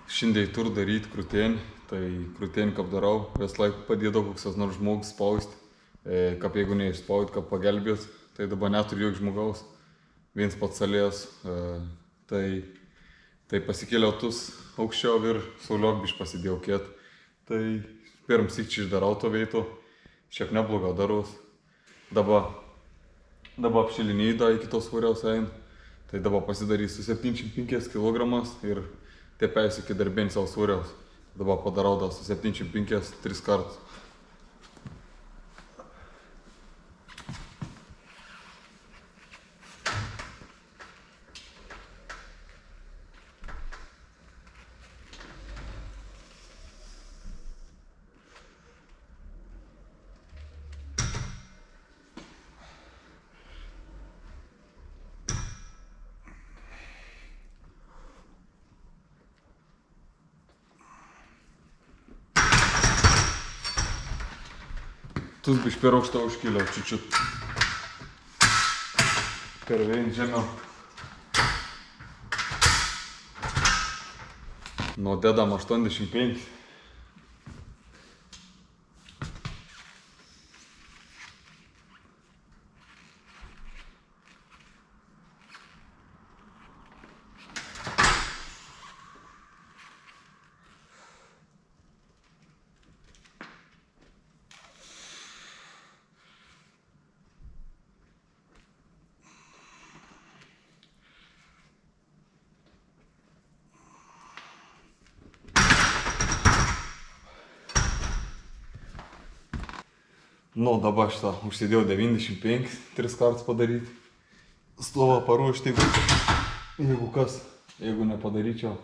Šiandien turiu daryti krūtienį, tai krūtienį kaip darau, vis laik padėdavau koks nors žmogus spausti, kaip jeigu neišspaudi, kaip pagelbės, tai dabar neturiu jokio žmogaus, viens pats salės, tai pasikėliau tus aukščiau ir sauliok biš pasidėjau kiet, tai pirm sykčiai išdarau to veito, šiek neblogai daros, dabar apšilinėjau iki tos svariaus eina, tai dabar pasidarysiu 75 kg ir tepėsiu iki darbėn savo svariaus. Dabar padarau su 75 3 kartus. Tus biš per aukštą užkėliau, čiučiut. Per vien žemiau. Nu, dedam 85. Nu, dabar šitą užsidėjau 95, 3 kartus padaryti. Stovą paruošti, jeigu kas, jeigu nepadaryčiau.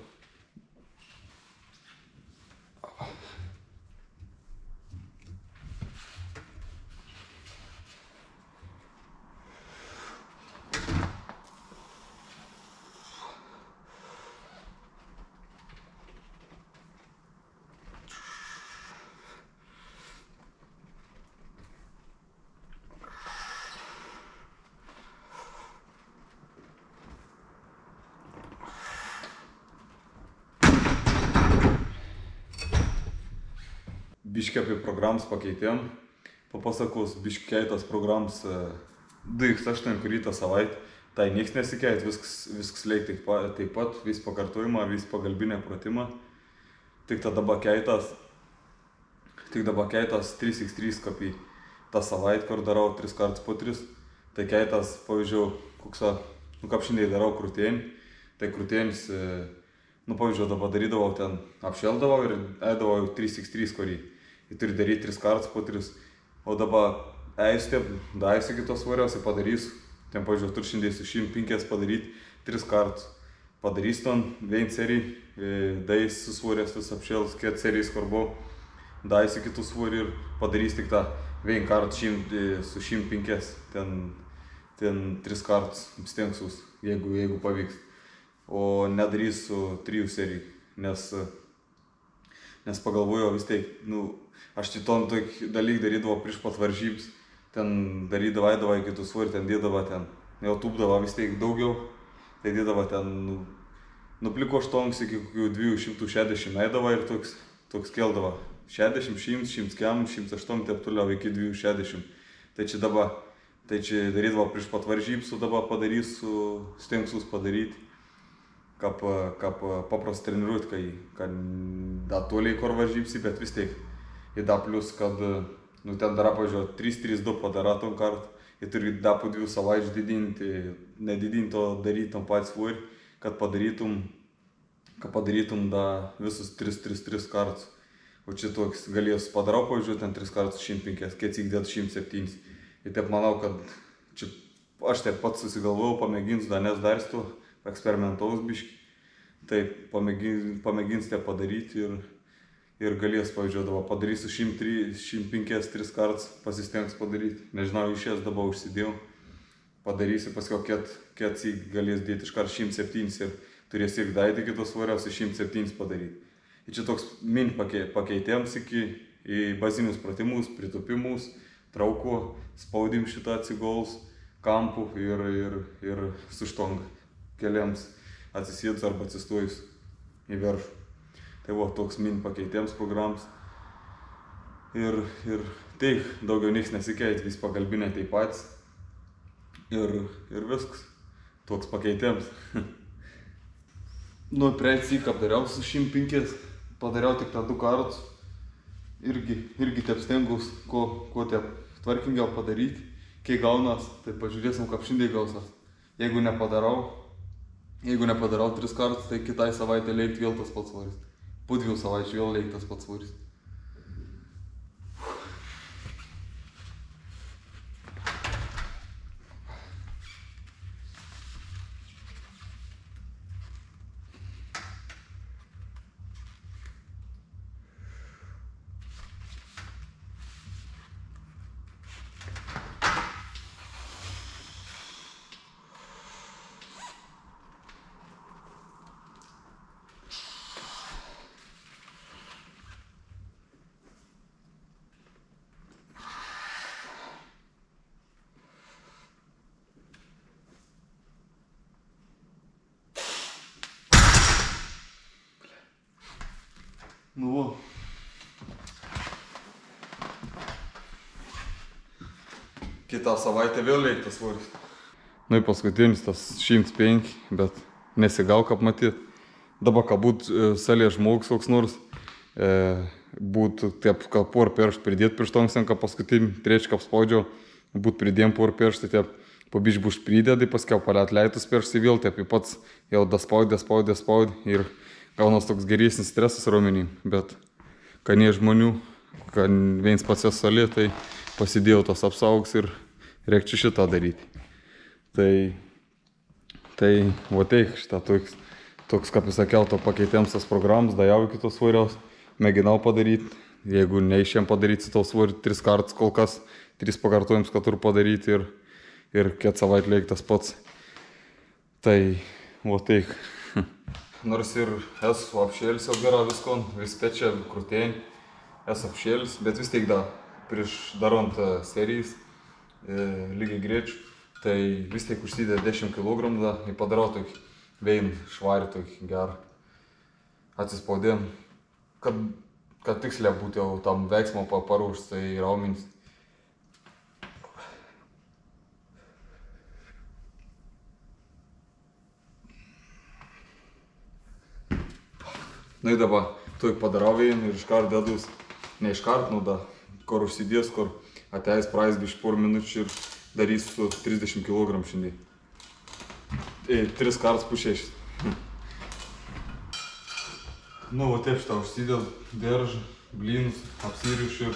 Biškį apie programas pakeitėm, papasakos biškį keitas programas 2x8 rytą savaitę, tai nieks nesikeit, viskas leik taip pat, vis pakartojimą, vis pagalbinę pratimą, tik dabar keitas 3x3 kapį tą savaitę, kur darau 3 kartus po 3, tai keitas, pavyzdžiui, kaip šiandien darau krūtienį, tai krūtienis, pavyzdžiui, dabar darydavau ten, apšeldavau ir eidavau 3x3 korį. Ir turi daryti 3 kartus po 3. O dabar eisiu kitos svarios ir padarysiu. Ten, pavyzdžiui, turiu šiandien su 105 padaryti 3 kartus. Padarysiu ten vien seriją, dais su svarios vis apšėlus, kiet serijas kur buvau. Daisiu kitų svarių ir padarysiu tik tą vien kartą su 105. Ten 3 kartus stengsiuos, jeigu pavyks. O nedarysiu 3 serijų, nes pagalvojau vis tiek, aš šiton tokį dalyką darydavau prieš pat varžybas, ten darydavau kitų svarių, ten dėdavau ten, jau tūpdavau vis tiek daugiau, tai dėdavau ten, pliko 8 iki kokių 260 eidavau ir toks keldavau, 60, 100, 100, 108, taip toliau iki 260. Tai čia darydavau prieš pat varžybas, o dabar padarysiu, stengsiuos padaryti, kaip paprastai treniruoti, kad toliai kur varžybsi, bet vis tiek. Ir da plius, kad ten dara, pažiūrėjau, 3-3-2 padaratom kartą, ir turi da po 2 savaičių didinti, nedidinti, o daryti tam patį svorį, kad padarytum da visus 3-3-3 kartus. O čia toks galės padarau, pavyzdžiui, ten 3 kartus 105, kiek dėt 107. Ir taip manau, kad čia aš taip pats susigalvojau, pamėginsiu, nes darstu, eksperimentaus biškį, tai pamėginsiu taip padaryti ir galės, pavyzdžiui, dabar padarysiu 105 3 kartus, pasistengsiu padaryti. Nežinau, išės dabar užsidėjau, padarysiu, paskui kiek galės dėti iš karto 107 ir turės ir daiti kitos svarios 107 padaryti. Ir čia toks mini pakeitėms į bazinius pratimus, pritupimus, trauko, spaudim šitą atsigaus, kampų ir su štonga. Keliams atsisėdus arba atsistojus į viršų. Tai buvo toks mini pakeitėms programs. Ir tai daugiau nieks nesikeitė, vis pagalbinė taip pat. Ir viskas. Toks pakeitėms. Nu, praeitį apdariau su 105, padariau tik tą 2 kartus. Irgi taip stengiaus, kuo taip tvarkingiau padaryti. Kai gaunas, tai pažiūrėsim, kaip šiandien gausias. Jeigu nepadarau 3 kartus, tai kitai savaitė leikti vėl tas pats svoris. Po 2 savaičių vėl leikti tas pats svoris. Nu, va. Kitą savaitę vėl leikti tas svoris. Nu, į paskutinis tas 105, bet nesigauk apmatyti. Dabar, kad būtų salė žmogus koks nors, būtų taip, kad por piršt pridėti pirštoms, kad paskutinį trečią apspaudžiau, būtų pridėm por piršt, tai taip pabišk bus pridėdai, paskiau palėt leitus pirštai vėl, taip pats jau daspaudė ir gaunas toks geresnis stresas raumenim, bet kad ne žmonių, kad viens pats esu salė, tai pasidėjau tos apsaugs ir reikčiau šitą daryti. Tai va teik, šitą toks, kaip sakiau, to pakeitėms tas programs, dajau iki tos svoriaus, mėginau padaryti, jeigu neišėm padaryti to svorį 3 kartus kol kas, 3 pakartojimus, kad turiu padaryti ir kiek savaitę leik tas pats. Tai va teik. Nors ir esu apšėlis jau gerą viskon, vis pečia, krūtėn, esu apšėlis, bet vis tiek da, prieš darant serijas, lygiai greičių, tai vis tiek užsidė 10 kg da, ir padarau tokį vein švarį, tokį gerą atsispaudėm, kad tiksliai būtų jau tam veiksmo paruošt, tai raumenis. Nu, dabar tuoj padarau vein ir iškart dedus, ne iškart, nu da, kur užsidės, kur ateis praeis biškį porą minučių ir darys su 30 kg šiandien. 3 kartus po 6. Nu, va taip šitą užsidės deržą, blynus, apsirišiu ir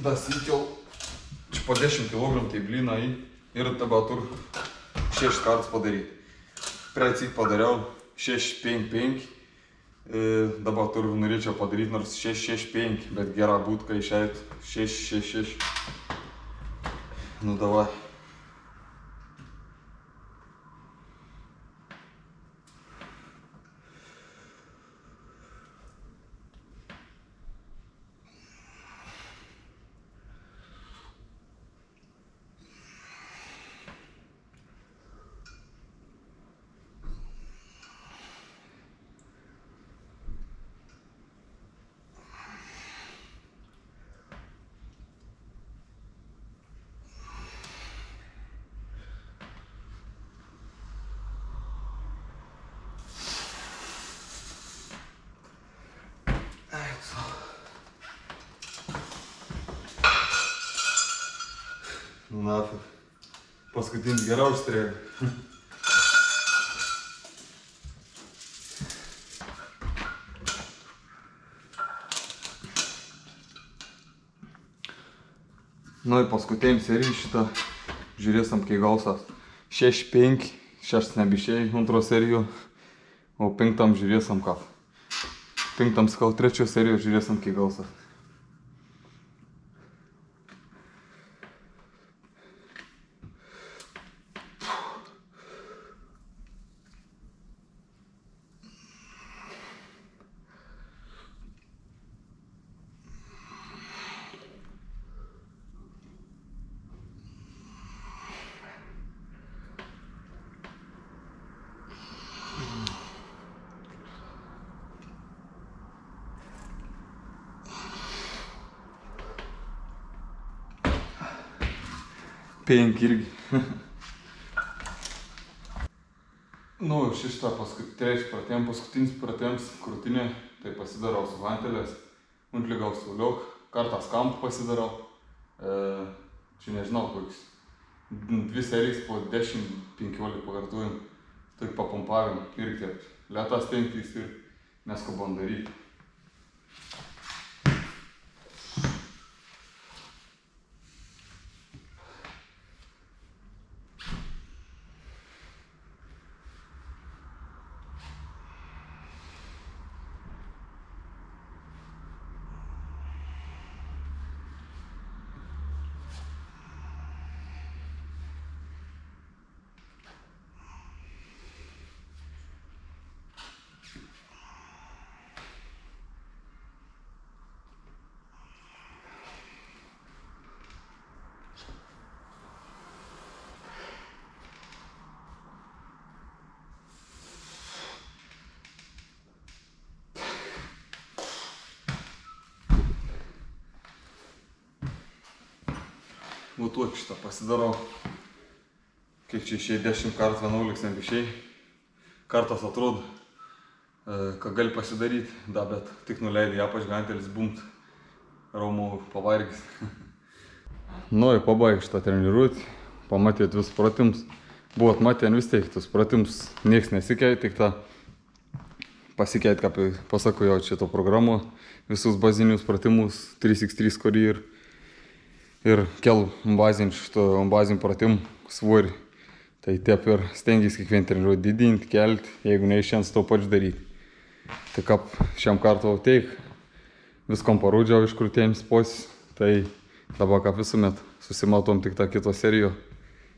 dasykiau čia po 10 kg tai blyną ir dabar turiu 6 kartus padaryti. Praeitį padariau 6-5-5. Dabar norėčiau padaryti nors 6-6-5, bet gera būtų, kai išeitų 6-6-6. Nu, davai. Nu, nafig. Paskutinis geriau užstrėlė. Nu, į paskutinį seriją šitą žiūrėsim, kai gausas 6-5, 6 nebišėjai antro serijų, o 5 žiūrėsim ką. 5 sakau, 3 serijų žiūrėsim, kai gausas. 5 irgi. Nu, šitą trečią pratėjom, paskutinis pratėjams krūtinė, tai pasidarau su vantelės, užligau sauliok, kartą skampų pasidarau, čia nežinau, koks 2 serijas po 10-15 pakartojim, tai papumpavim ir taip, lėtas tenktis ir neskubam daryti. Mutuok šitą pasidarau, kiek čia išėjai 10 kartų 11 nebišiai. Kartas atrodo, ką gali pasidaryti, da, bet tik nuleidai apač gantelis bumt, raumų pavargis. Noriu pabaigti šitą treniruotę, pamatėt vis pratims. Buvot matę vis tiek, tus pratims nieks nesikeitė, tik tą pasikeitė, kaip pasako jau šito programų, visus bazinius pratimus, 3x3 korį ir kel bazinių pratimų svorį. Tai taip ir stengiais kiekvien treniruotę didinti, kelti, jeigu neišėjant to pač daryti. Tai kaip šiam kartu teik, viskom parodžiau iš krūtėjims posis, tai dabar kaip visuomet susimatom tik tą kito serijo.